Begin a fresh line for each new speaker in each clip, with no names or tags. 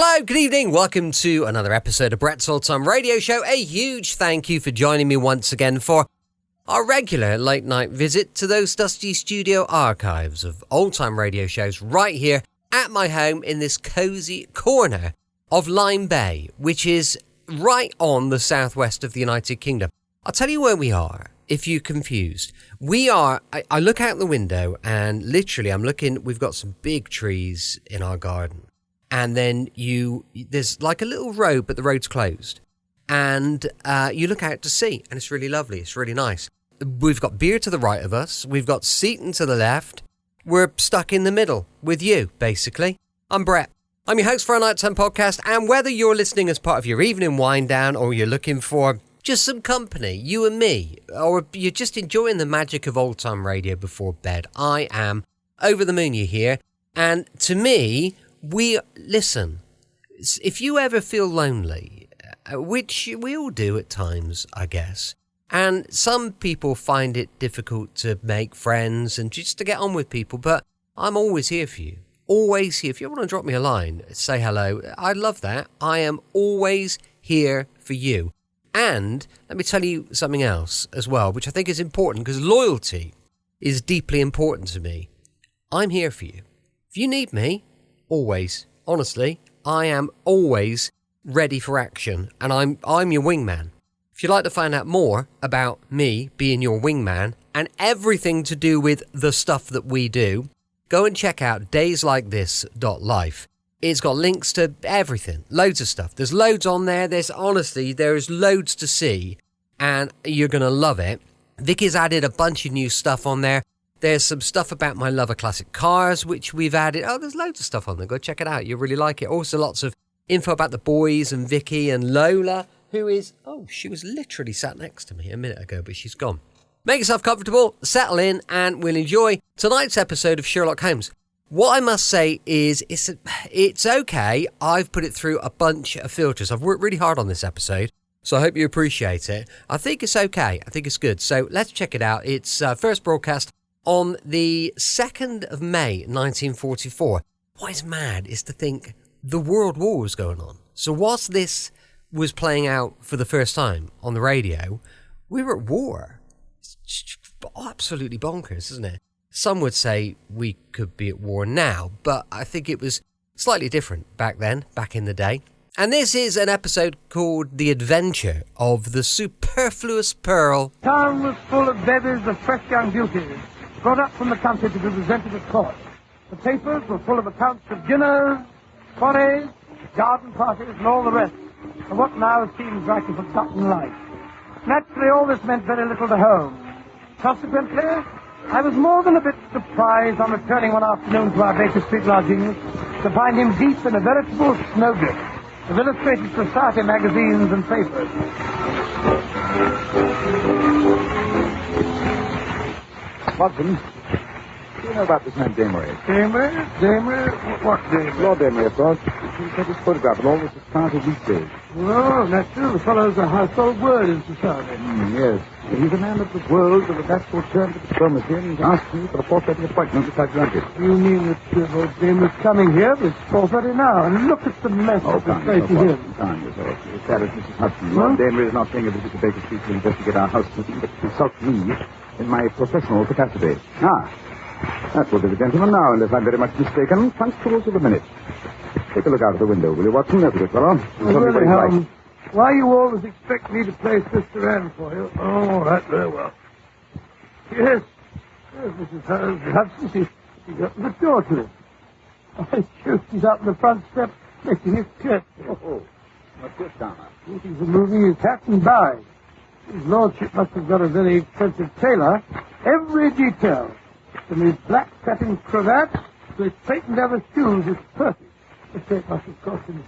Hello, good evening. Welcome to another episode of Brett's Old Time Radio Show. A huge thank you for joining me once again for our regular late night visit to those dusty studio archives of old time radio shows right here at my home in this cozy corner of Lyme Bay, which is right on the southwest of the United Kingdom. I'll tell you where we are if you're confused. I look out the window and literally we've got some big trees in our garden. And then there's like a little road, but the road's closed. And you look out to sea, and it's really lovely. It's really nice. We've got beer to the right of us. We've got seating to the left. We're stuck in the middle with you, basically. I'm Brett. I'm your host for our Nighttime Podcast. And whether you're listening as part of your evening wind down or you're looking for just some company, you and me, or you're just enjoying the magic of old time radio before bed, I am over the moon you're here. And to me, listen, if you ever feel lonely, which we all do at times, I guess, and some people find it difficult to make friends and just to get on with people, but I'm always here for you. Always here. If you want to drop me a line, say hello, I'd love that. I am always here for you. And let me tell you something else as well, which I think is important because loyalty is deeply important to me. I'm here for you. If you need me, always, honestly, I am always ready for action, and I'm your wingman. If you'd like to find out more about me being your wingman and everything to do with the stuff that we do, go and check out dayslikethis.life. It's got links to everything, loads of stuff. There's loads on there. There's loads to see, and you're going to love it. Vicky's added a bunch of new stuff on there. There's some stuff about my love of classic cars, which we've added. Oh, there's loads of stuff on there. Go check it out. You'll really like it. Also, lots of info about the boys and Vicky and Lola, who is... Oh, she was literally sat next to me a minute ago, but she's gone. Make yourself comfortable, settle in, and we'll enjoy tonight's episode of Sherlock Holmes. What I must say is it's okay. I've put it through a bunch of filters. I've worked really hard on this episode, so I hope you appreciate it. I think it's okay. I think it's good. So let's check it out. It's first broadcast on the 2nd of May, 1944. What is mad is to think the World War was going on. So whilst this was playing out for the first time on the radio, we were at war. It's absolutely bonkers, isn't it? Some would say we could be at war now, but I think it was slightly different back then, back in the day. And this is an episode called The Adventure of the Superfluous Pearl.
Town was full of bevies of fresh young beauties, brought up from the country to be presented at court. The papers were full of accounts of dinners, soirees, garden parties, and all the rest of what now seems like a forgotten life. Naturally, all this meant very little to Holmes. Consequently, I was more than a bit surprised on returning one afternoon to our Baker Street lodgings to find him deep in a veritable snowdrift of illustrated society magazines and papers.
Watson, do you know about this man Damery?
Damery? What Damery?
Lord Damery, of course. He took his photograph of all this society weekdays.
Oh, that's true. The fellow's a household word in society.
Yes. He's a man of the world, of a natural turn to diplomacy, and he's asked me for a 4:30 appointment beside Drunkard.
You mean that Lord Damery's coming here? It's 4:30 now, and look at the mess of the place to him.
Calm yourself. That is Mrs. Hudson. Lord Damery is not paying a visit to Baker Street to investigate our housekeeping, but to consult me in my professional capacity. That will be the gentleman now, unless I'm very much mistaken. Punctual to the minute. Take a look out of the window, will you, Watson? That's a good fellow.
Really, Holmes, why you always expect me to play Sister Anne for you? Oh, all right, very well. Yes, Mrs. Hudson, she's up the door to it. I shoot, she's out on the front step making his curtsy.
Oh, what's this, Donna?
He's removing his hat and bag. His lordship must have got a very expensive tailor. Every detail, from his black satin cravat to his straightened leather shoes, is perfect. The tape must have cost him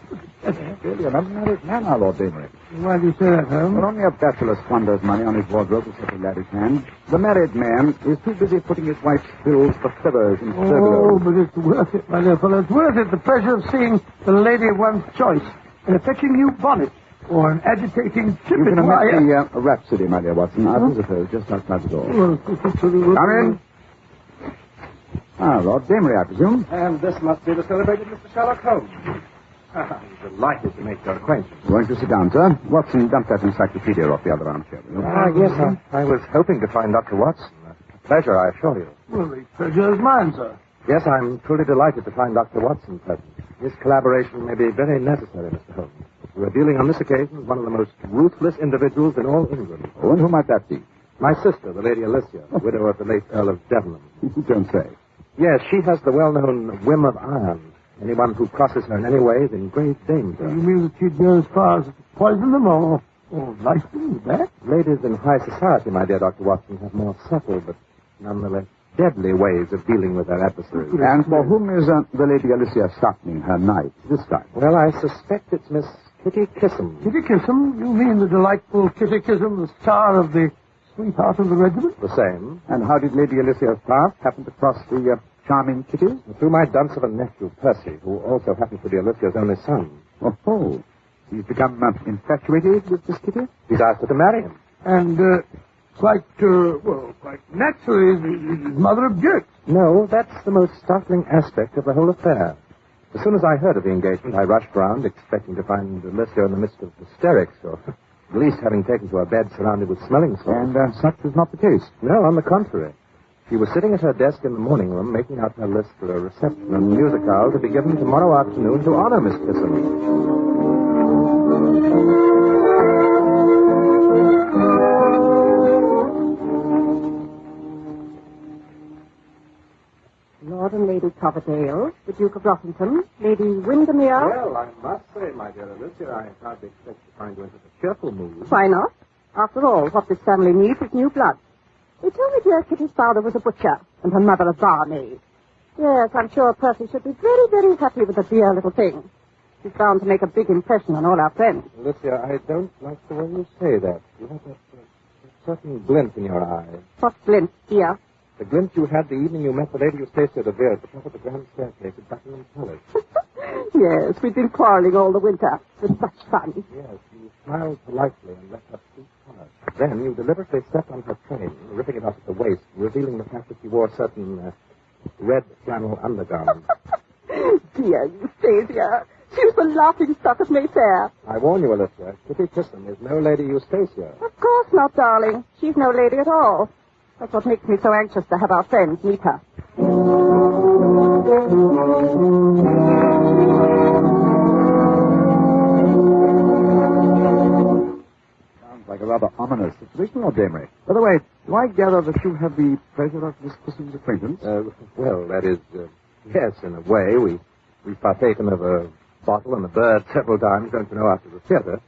Really, an unmarried man, our Lord Damery.
Why do you say that, Holmes?
Well, only a bachelor squanders money on his wardrobe to set a laddie's hand. The married man is too busy putting his wife's bills for feathers and
Oh, but it's worth it, my dear fellow. It's worth it. The pleasure of seeing the lady of one's choice in a fetching new bonnet or an agitating chip.
You can omit the Rhapsody, my dear Watson. Our visitor is just outside the door. Come in. Lord Damery, I presume.
And this must be the celebrated Mr. Sherlock Holmes.
I'm delighted to make your acquaintance.
Won't you sit down, sir? Watson, dump that encyclopedia off the other armchair, will you?
Yes, I was hoping to find Dr. Watson. A pleasure, I assure you.
Well, the pleasure is mine, sir.
Yes, I'm truly delighted to find Dr. Watson present. This collaboration may be very necessary, Mr. Holmes. We are dealing on this occasion with one of the most ruthless individuals in all England.
Oh, and who might that be?
My sister, the Lady Alicia, widow of the late Earl of Devon.
You don't say.
Yes, she has the well-known whim of iron. Anyone who crosses her in any way is in great danger.
You mean that she'd go as far as to poison them or life them with that?
Ladies in high society, my dear Dr. Watson, have more subtle but nonetheless deadly ways of dealing with their adversaries.
And for whom is the Lady Alicia sharpening her knife this time?
Well, I suspect it's Miss Kitty Kissam.
Kitty Kissam? You mean the delightful Kitty Kissam, the star of the Sweetheart of the Regiment?
The same.
And how did Lady Alicia's path happen to cross the charming Kitty's?
Through my dunce of a nephew, Percy, who also happens to be Alicia's only son.
Oh. He's become infatuated with this Kitty?
He's asked her to marry him.
And, quite naturally, his mother objects.
No, that's the most startling aspect of the whole affair. As soon as I heard of the engagement, I rushed round, expecting to find Alicia in the midst of hysterics, or at least having taken to her bed surrounded with smelling salts.
And such was not the case.
No, on the contrary. She was sitting at her desk in the morning room, making out her list for a reception and musicale to be given tomorrow afternoon to honor Miss Kissam.
Lord and Lady Coverdale, the Duke of Rottington, Lady Windermere.
Well, I must say, my dear Alicia, I hardly expect to find you in such a cheerful mood.
Why not? After all, what this family needs is new blood. They told me dear Kitty's father was a butcher and her mother a barmaid. Yes, I'm sure Percy should be very, very happy with the dear little thing. She's bound to make a big impression on all our friends.
Alicia, I don't like the way you say that. You have that certain glint in your eye.
What glint, dear?
The glint you had the evening you met the Lady Eustacia de Vere at the top of the grand staircase at Buckingham Palace.
Yes, we've been quarreling all the winter. With such fun.
Yes, you smiled politely and left her sweet card. Then you deliberately stepped on her train, ripping it off at the waist, revealing the fact that she wore certain red flannel undergarments.
Dear Eustacia, she was the laughing stock of Mayfair.
I warn you, Alicia, Kitty Kissam is no Lady Eustacia.
Of course not, darling. She's no lady at all. That's what makes me so anxious to have our friends meet her.
Sounds like a rather ominous situation, Lord Damery. By the way, do I gather that you have the pleasure of Miss Kissam's acquaintance?
Well, that is, yes, in a way. We've partaken of a bottle and a bird several times, don't you know, after the theater.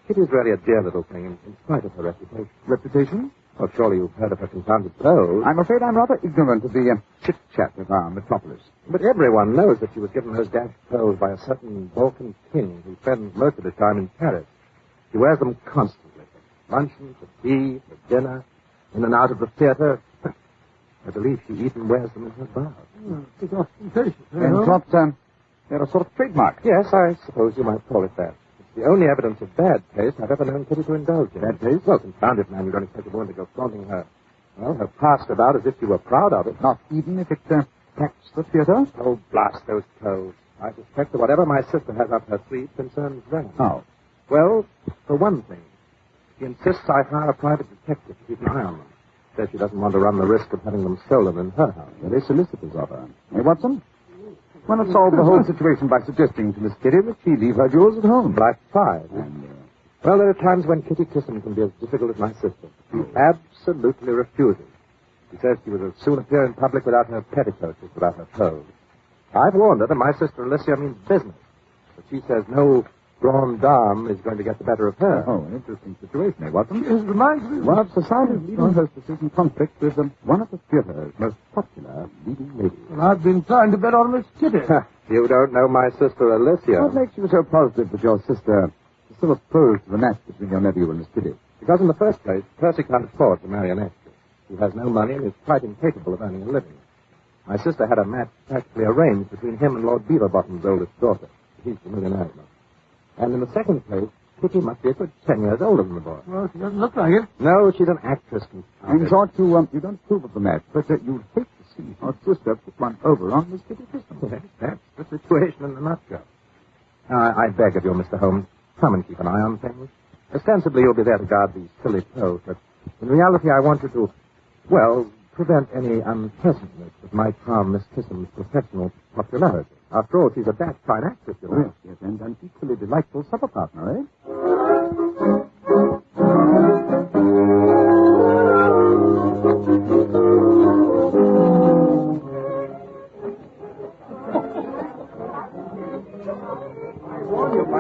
Kitty's really a dear little thing, in spite of her reputation.
Reputation?
Oh, surely you've heard of her confounded pearls.
I'm afraid I'm rather ignorant of the chit-chat of our metropolis.
But everyone knows that she was given those dashed pearls by a certain Balkan king who spends most of his time in Paris. He wears them constantly. For luncheon, for tea, for dinner, in and out of the theater. I believe she even wears them in her bath.
It's ostentatious.
And what, they're a sort of trademark.
Yes, I suppose you might call it that. It's the only evidence of bad taste I've ever known Kitty to indulge in.
Bad taste?
Well, confound it, man. You don't expect a woman to go flaunting her past about as if she were proud of it.
Not even if it packs the theater?
Oh, blast those clothes. I suspect that whatever my sister has up her sleeve concerns them.
How?
Well, for one thing, she insists I hire a private detective to keep an eye on them. Says she doesn't want to run the risk of having them stolen in her house.
Very solicitous of her. Hey, Watson? Why not solve the whole situation by suggesting to Miss Kitty that she leave her jewels at home?
But I've tried.
And,
well, there are times when Kitty Kissam can be as difficult as my sister. She absolutely refuses. She says she would as soon appear in public without her petticoats as without her clothes. I've warned her that my sister Alicia means business. But she says no grande dame is going to get the better of her.
Oh, an interesting situation, eh, Watson?
It reminds me
One of society's leading hostesses in conflict with one of the theater's most popular leading ladies.
Well, I've been trying to bet on Miss Kitty.
You don't know my sister Alicia.
What makes you so positive that your sister is still opposed to the match between your nephew and Miss Kitty?
Because in the first place, Percy can't afford to marry an actress. He has no money and is quite incapable of earning a living. My sister had a match practically arranged between him and Lord Beaverbottom's oldest daughter. He's the millionaire. And in the second place, Kitty must be a good 10 years older than the boy.
Well, she doesn't look like it.
No, she's an actress.
In short, you don't approve of the match, but you'd hate to see your sister put one over on Miss Kitty Kissam.
Yes, that's the situation in a nutshell. I beg of you, Mr. Holmes, come and keep an eye on things. Ostensibly, you'll be there to guard these silly pearls, but in reality, I want you to, well, prevent any unpleasantness that might harm Miss Kissam's professional popularity. After all, she's a dashed fine actress, you know.
Yes, and an equally delightful supper partner, eh?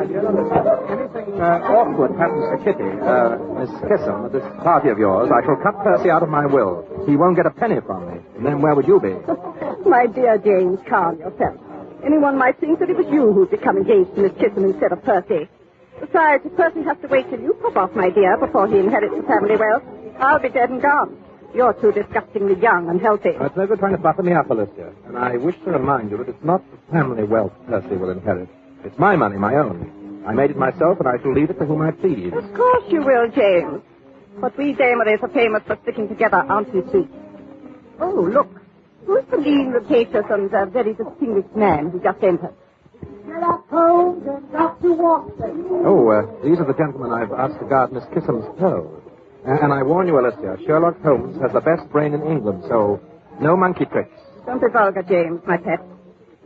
Anything awkward happens to Kitty, Miss Kissam, at this party of yours, I shall cut Percy out of my will. He won't get a penny from me. And then where would you be?
My dear James, calm yourself. Anyone might think that it was you who'd become engaged to Miss Chisholm instead of Percy. Besides, if Percy has to wait till you pop off, my dear, before he inherits the family wealth, I'll be dead and gone. You're too disgustingly young and healthy.
It's no good trying to butter me up, Alicia. And I wish to remind you that it's not the family wealth Percy will inherit. It's my money, my own. I made it myself, and I shall leave it to whom I please.
Of course you will, James. But we Damerys are famous for sticking together, aren't we, sweet? Oh, look. Who's the lean, rapacious, and very distinguished man who just entered?
Sherlock Holmes and Dr. Watson.
Oh, these are the gentlemen I've asked to guard Miss Kissam's pearls. And I warn you, Alicia, Sherlock Holmes has the best brain in England, so no monkey tricks.
Don't be vulgar, James, my pet.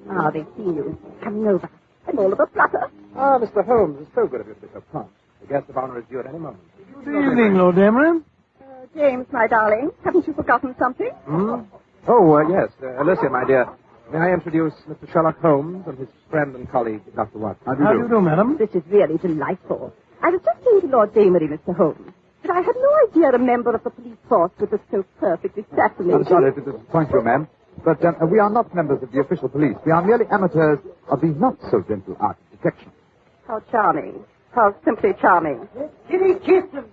Ah, they see you. Coming over. I'm all of a flutter.
Ah, Mr. Holmes, it's so good of you to be so prompt. The guest of honor is due at any moment.
Good evening, Lord Dameron.
James, my darling, haven't you forgotten something?
Oh, yes. Alicia, my dear, may I introduce Mr. Sherlock Holmes and his friend and colleague, Dr. Watson?
How do you do, madam?
This is really delightful. I was just saying to Lord Damery, Mr. Holmes, that I had no idea a member of the police force would look so perfectly fascinating.
I'm sorry to disappoint you, ma'am, but we are not members of the official police. We are merely amateurs of the not-so-gentle art of detection.
How charming. How simply charming.
Kitty Kissam.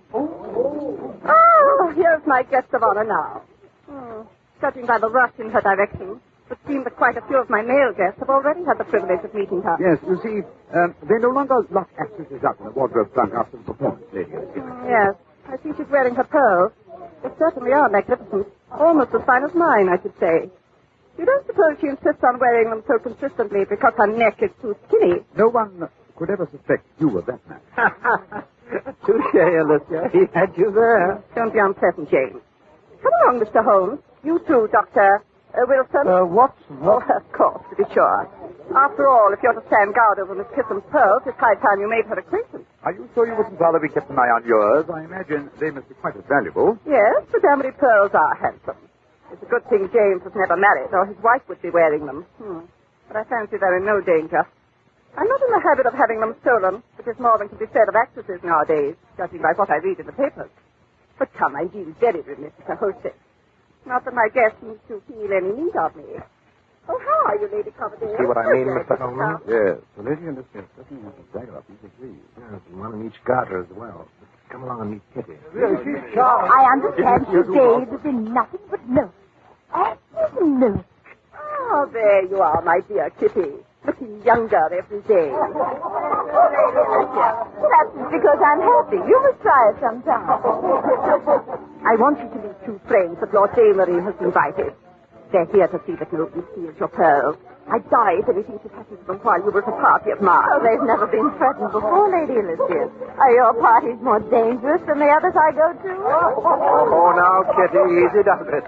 Oh, here's my guest of honor now. Judging by the rush in her direction, it would seem that quite a few of my male guests have already had the privilege of meeting her.
Yes, you see, they no longer lock actresses up in a wardrobe trunk after the performance, lady.
Yes, I see she's wearing her pearls. They certainly are magnificent. Almost as fine as mine, I should say. You don't suppose she insists on wearing them so consistently because her neck is too skinny?
No one could ever suspect you of that man.
Touche, Alicia. He had you there.
Don't be unpleasant, James. Come along, Mr. Holmes. You too, Dr. Wilson.
Watson.
Oh, of course, to be sure. After all, if you're to stand guard over Miss Kissam's pearls, it's high time you made her acquaintance.
Are you sure you wouldn't rather we kept an eye on yours? I imagine they must be quite as valuable.
Yes, the Damery pearls are handsome. It's a good thing James was never married, or his wife would be wearing them. But I fancy they're in no danger. I'm not in the habit of having them stolen, which is more than can be said of actresses nowadays, judging by what I read in the papers. But come, I feel very remiss as a hostess. Not that my guest needs to feel any need of me. Oh, how are you, Lady Coverdale?
See what I mean, Mr. Holmes?
Yes, the lady in this case doesn't have to drag her up easy, please.
Yes, and one in each garter as well. Come along and meet Kitty.
I understand today there's been nothing but milk. Absolute milk.
Oh, there you are, my dear Kitty. Looking younger every day.
That's because I'm happy. You must try it sometime.
I want you to meet two friends that Lord Damery has invited. They're here to see that nobody steals your pearls. I'd die if anything should happen to them while you were at a party of mine.
Oh, they've never been threatened before, Lady Elizabeth. Are your parties more dangerous than the others I go to?
Oh, now, Kitty, easy does it.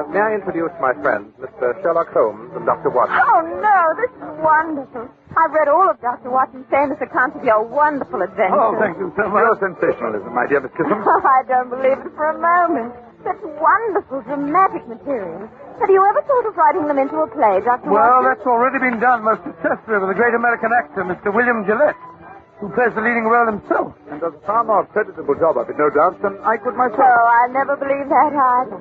May I introduce my friends, Mr. Sherlock Holmes and Dr. Watson?
Oh, no, this is wonderful. I've read all of Dr. Watson's famous accounts of your wonderful adventures.
Oh, thank you so much. Your sensationalism, my dear Miss Kissam.
I don't believe it for a moment. Such wonderful, dramatic material. Have you ever thought of writing them into a play, Dr.
Well,
Watson?
that's already been done most successfully with a great American actor, Mr. William Gillette, who plays the leading role himself.
And does a far more creditable job of it, no doubt, than I could myself.
Oh, I never believe that either.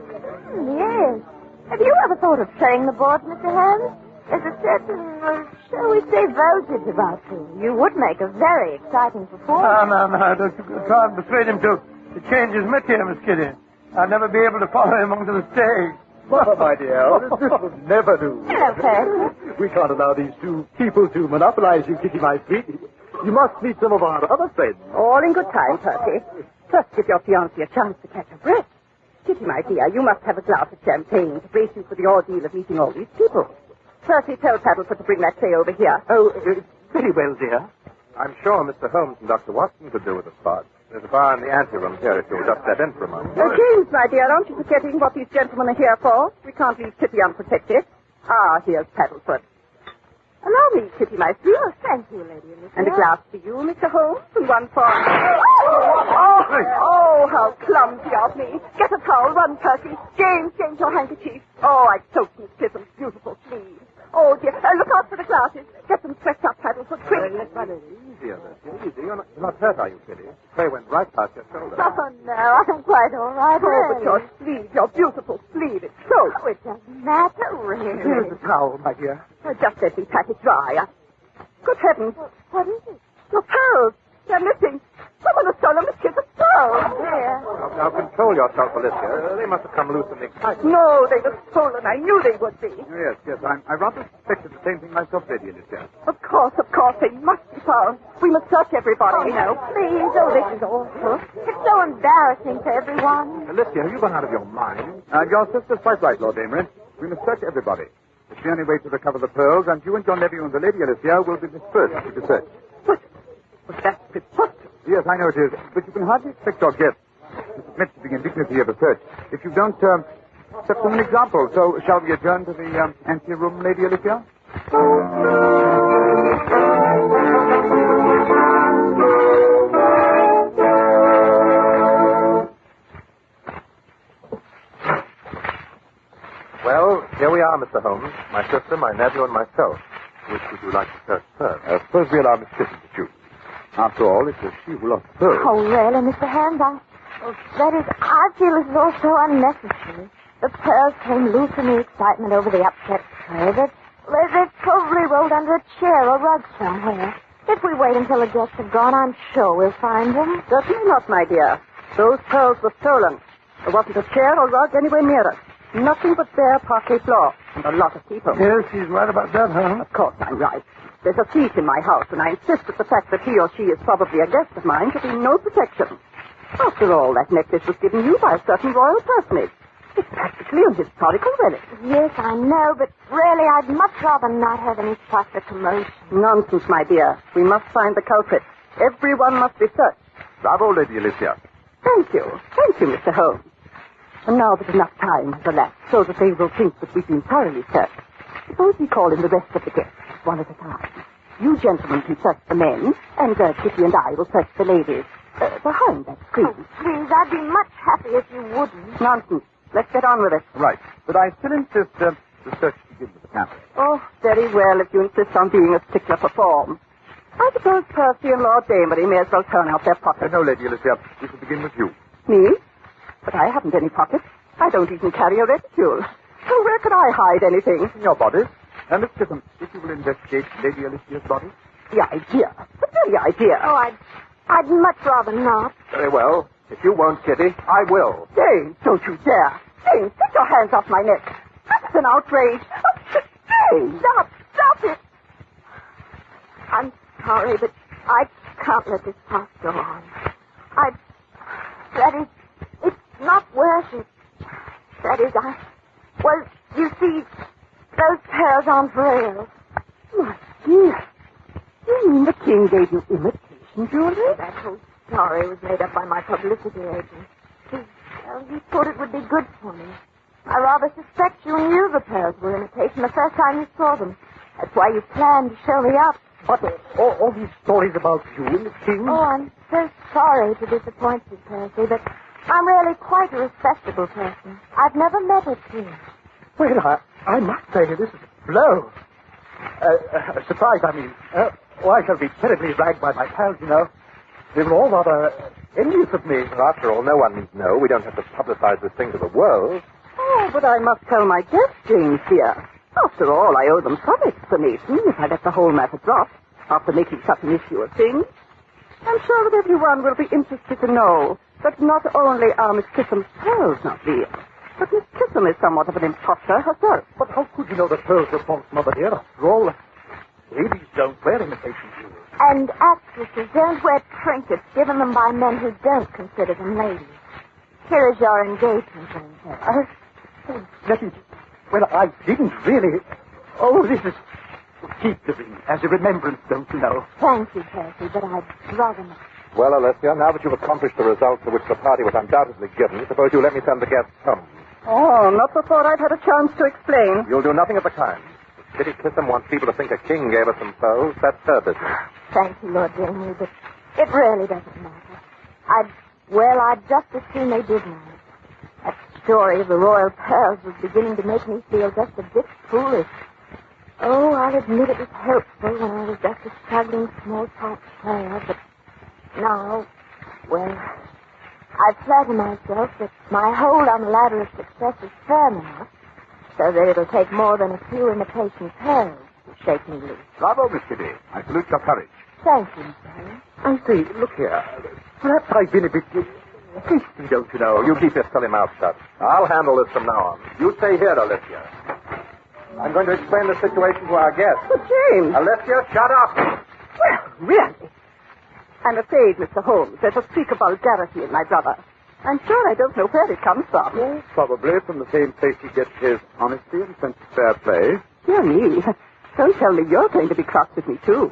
Yes. Have you ever thought of playing the board, Mr. Holmes? There's a certain, shall we say, voltage about you. You would make a very exciting performance.
No. Don't you try and persuade him to change his métier, Miss Kitty. I'll never be able to follow him onto the stage.
Well, my dear, this would never do.
Hello, Percy.
We can't allow these two people to monopolize you, Kitty, my sweet. You must meet some of our other friends.
All in good time, Percy. First, give your fiancée a chance to catch her breath. Kitty, my dear, you must have a glass of champagne to brace you for the ordeal of meeting all these people. Percy, tell Paddlefoot to bring that tray over here.
Oh,
Very well, dear.
I'm sure Mr. Holmes and Dr. Watson could do with a spot. There's a bar in the anteroom here if you'll just step in for a moment.
James, my dear, aren't you forgetting what these gentlemen are here for? We can't leave Kitty unprotected. Ah, here's Paddlefoot. Allow me, Kitty, my sweet.
Oh, thank you, Lady Elizabeth.
And a glass for you, Mr. Holmes, and one for... Oh, how clumsy of me. Get a towel, run, Percy. James, change your handkerchief. Oh, I soaked Miss Kissam's beautiful sleeve. Oh, dear. Look out for the glasses. Get them swept up, Paddlefoot, quick.
Easier, easy. You're not hurt, are you, Kitty? The tray went right past your shoulder.
Oh, no, I'm quite all right.
Oh, but your sleeve, your beautiful sleeve, it's soaked.
Oh, it doesn't matter, really.
Here's the towel, my dear.
Just let me pat it dry. Good heavens.
What is it?
Your pearls. They're missing. Someone has stolen Miss Kiss's pearls.
There.
Now, control yourself, Alicia. They must have come loose in the excitement.
No, they were stolen. I knew they would be.
Yes. I rather suspected the same thing myself, Lady Alicia.
Of course, they must be found. We must search everybody.
Oh, no, please. Oh, this is awful. It's so embarrassing for everyone.
Alicia, have you gone out of your mind? Your sister's quite right, Lord Amory. We must search everybody. It's the only way to recover the pearls, and you and your nephew and the Lady Alicia will be the first to be searched.
But that's preposterous.
Yes, I know it is, but you can hardly expect your guests to submit to the indignity of a search if you don't set them an example. So, shall we adjourn to the anteroom, Lady Alicia?
Well, here we are, Mr. Holmes. My sister, my nephew, and myself. Which would you like to search first?
Suppose we allow Miss Kitty to choose. After all, it was she who lost the pearls.
Oh, really, Mr. Holmes? I feel as though so unnecessary. The pearls came loose in the excitement over the upset tray. They've probably rolled under a chair or rug somewhere. If we wait until the guests have gone, I'm sure we'll find them.
Certainly not, my dear. Those pearls were stolen. There wasn't a chair or rug anywhere near us. Nothing but bare parquet floor. And a lot of people.
Yes, she's right about that, huh?
Of course I'm right. There's a thief in my house, and I insist that the fact that he or she is probably a guest of mine should be no protection. After all, that necklace was given you by a certain royal personage. It's practically a historical relic.
Yes, I know, but really, I'd much rather not have any fuss or commotion.
Nonsense, my dear. We must find the culprit. Everyone must be searched.
Bravo, Lady Alicia.
Thank you, Mr. Holmes. And now that enough time has elapsed so that they will think that we've been thoroughly searched, suppose we call in the rest of the guests, one at a time. You gentlemen can search the men, and Kitty and I will search the ladies. Behind that screen.
Oh, please, I'd be much happier if you wouldn't.
Nonsense. Let's get on with it.
Right. But I still insist the search begins with the camera.
Oh, very well, if you insist on being a stickler for form. I suppose Percy and Lord Damery may as well turn out their pockets.
No, Lady Alicia. We shall begin with you.
Me? But I haven't any pockets. I don't even carry a reticule. So where could I hide anything?
In your bodies. Miss Kissam, if you will investigate Lady Alicia's body.
The idea. The very idea.
Oh, I'd much rather not.
Very well. If you won't, Kitty, I will.
James, don't you dare. James, take your hands off my neck. That's an outrage. Oh, James, stop it.
I'm sorry, but I can't let this talk go on. It's not worth it. Well, you see, those pearls aren't real.
My dear, you mean the king gave you imitation jewelry?
That whole story was made up by my publicity agent. He thought it would be good for me. I rather suspect you knew the pearls were imitation the first time you saw them. That's why you planned to show me up.
What, all these stories about you and the king?
Oh, I'm so sorry to disappoint you, Percy, but I'm really quite a respectable person. I've never met a king.
Well, I must say this is a blow. Surprise, I mean. I shall be terribly ragged by my pals, you know. They were all rather envious of me.
After all, no one needs to know. We don't have to publicize this thing to the world.
Oh, but I must tell my guests, James, dear. After all, I owe them some explanation if I let the whole matter drop after making such an issue of things. I'm sure that everyone will be interested to know that not only are Miss Kissam's pearls not real, but Miss Kissam is somewhat of an impostor herself.
But how could you know the pearls were false, Mother dear? After all, ladies don't wear imitation jewels.
And actresses don't wear trinkets given them by men who don't consider them ladies. Here is your engagement ring, Percy.
Well, I didn't really. Oh, this is
Keep the ring as a remembrance, don't you know?
Thank you, Percy, but I'd rather not.
Well, Alessia, now that you've accomplished the result to which the party was undoubtedly given, suppose you let me send the guests home.
Oh, not before I've had a chance to explain.
You'll do nothing of the kind. If Kitty Kissam wants people to think a king gave us some pearls, that's her business.
Thank you, Lord Damley, but it really doesn't matter. I'd just as soon they did now. That story of the royal pearls was beginning to make me feel just a bit foolish. Oh, I'll admit it was helpful when I was just a struggling small-part player, but now, well, I flatter myself that my hold on the ladder of success is firm enough so that it'll take more than a few imitation pearls to shake me loose.
Bravo, Miss Kitty. I salute your courage.
Thank you, Mr. Holmes.
I say, look here. Perhaps I've been a bit hasty, don't you know?
You keep your silly mouth shut. I'll handle this from now on. You stay here, Alessia. I'm going to explain the situation to our guests.
But James.
Alessia, shut up!
Well, really. I'm afraid, Mr. Holmes, there's a streak of vulgarity in my brother. I'm sure I don't know where it comes from.
Yes, probably from the same place he gets his honesty and sense of fair play.
Dear me. Don't tell me you're going to be cross with me, too.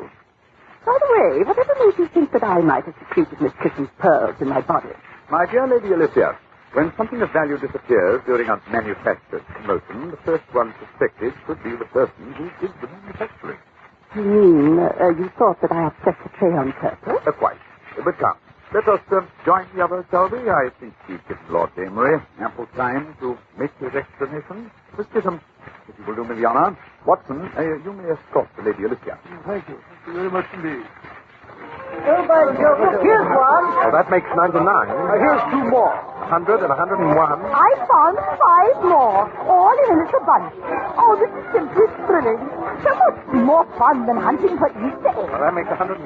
By the way, whatever made you think that I might have secreted Miss Kissam's pearls in my body?
My dear Lady Alicia, when something of value disappears during a manufactured commotion, the first one suspected should be the person who did the manufacturing.
You mean, you thought that I upset the tray on purpose?
Quite. But come, let us join the others, shall we? I think we've given Lord Damery ample time to make his explanation. Miss Kissam, if you will do me the honor. Watson, you may escort the Lady Alicia.
Thank you. Thank you very much indeed.
Oh, by Jove, here's one.
Oh, that makes 99.
Here's two more.
100 and 101.
I found 5 more, all in a little bunch. Oh, this is simply thrilling. So much more fun than hunting for Easter eggs.
Well, that makes 106.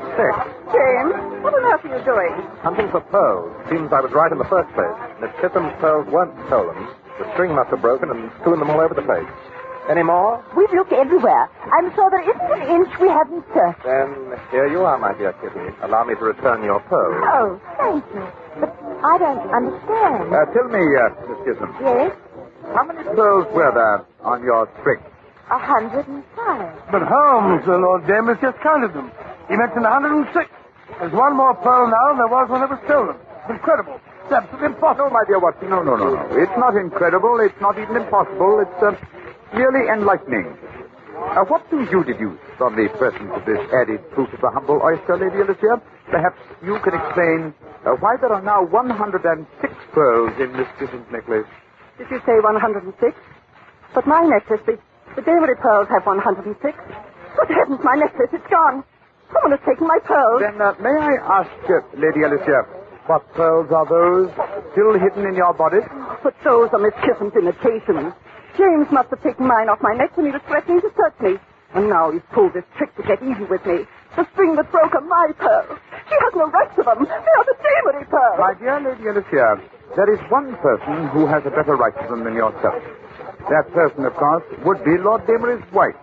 James, what on earth are you doing?
Hunting for pearls. Seems I was right in the first place. Miss Kissam's pearls weren't stolen. The string must have broken and strewn them all over the place. Any more?
We've looked everywhere. I'm sure there isn't an inch we haven't searched.
Then here you are, my dear Kitty. Allow me to return your pearls.
Oh, thank you. But I don't understand.
Tell me, Miss Kissam,
Yes?
how many pearls were there on your string?
105.
But Holmes, Lord Damus, just counted them. He mentioned 106. There's one more pearl now than there was when it was stolen. It's incredible. It's absolutely impossible.
No, my dear Watson, no. It's not incredible. It's not even impossible. It's merely enlightening. What do you deduce from the presence of this added proof of the humble oyster, Lady Alicia? Perhaps you can explain why there are now 106 pearls in Miss Kissam's necklace.
Did you say 106? But my necklace, the Damery pearls have 106. Good heavens, my necklace, it's gone. Someone has taken my pearls.
Then may I ask, Lady Alicia, what pearls are those still hidden in your bodice?
But those are Miss Kissam's imitations. James must have taken mine off my neck when he was threatening to search me. And now he's pulled this trick to get even with me. The string that broke are my pearls. She has no right to them. They are the Damery pearls.
My dear Lady Alicia, there is one person who has a better right to them than yourself. That person, of course, would be Lord Damery's wife.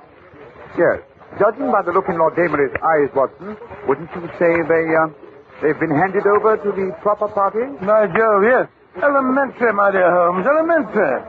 Yes. Judging by the look in Lord Damery's eyes, Watson, wouldn't you say they've been handed over to the proper party?
My Jove, yes. Elementary, my dear Holmes, elementary.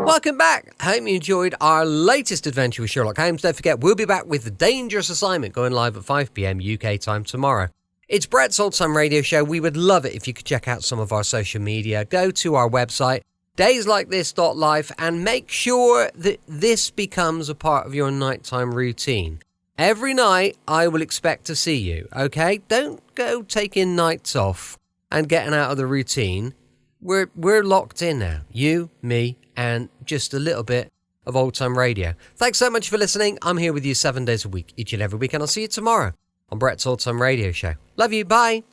Welcome back. I hope you enjoyed our latest adventure with Sherlock Holmes. Don't forget, we'll be back with The Dangerous Assignment going live at 5 p.m. UK time tomorrow. It's Brett's Old Time Radio Show. We would love it if you could check out some of our social media. Go to our website, dayslikethis.life, and make sure that this becomes a part of your nighttime routine. Every night, I will expect to see you, okay? Don't go taking nights off and getting out of the routine. We're locked in now. You, me, and just a little bit of Old Time Radio. Thanks so much for listening. I'm here with you 7 days a week, each and every week, and I'll see you tomorrow on Brett's Old Time Radio Show. Love you. Bye.